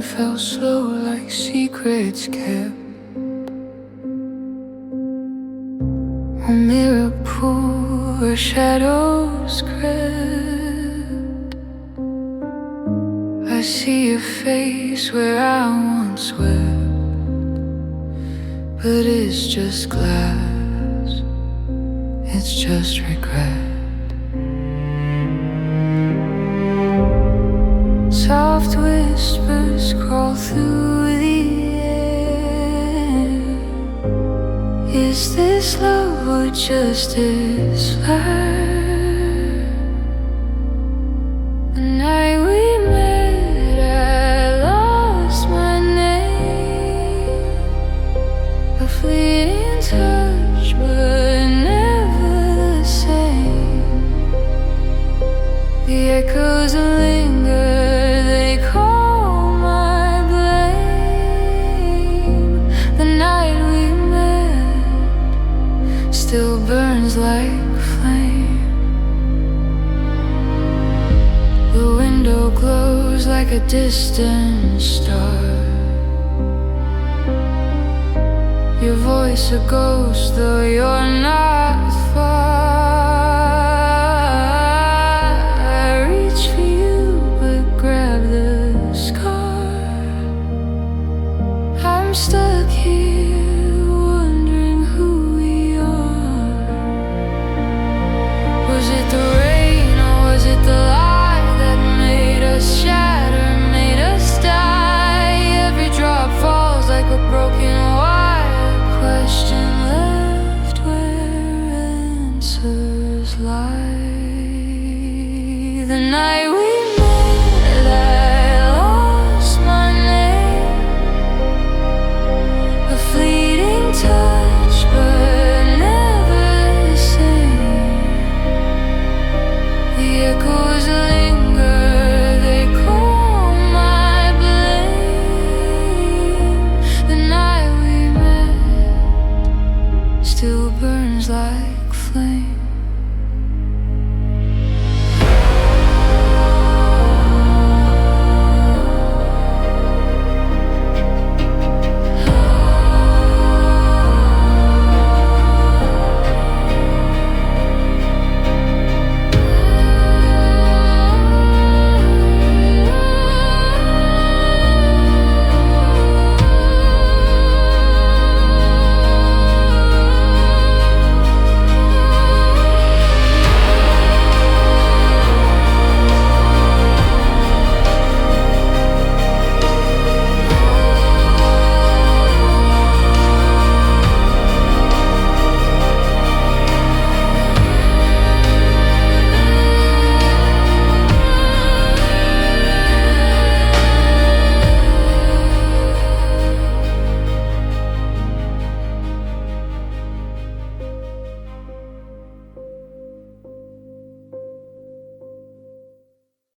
felt slow like secrets kept. A mirror pool where shadows crept. I see your face where I once wept, but it's just glass, it's just regret. Soft whispers crawl through the air. Is this love or just this fire? The night we met, I lost my name. A fleeting touch, but never the same. The echoes linger. Still burns like flame. The window glows like a distant star. Your voice a ghost, though you're not far. I reach for you, but grab the scar. I'm stuck here. Was it the rain or was it the light that made us shatter, made us die? Every drop falls like a broken wire. Question left where answers lie. The night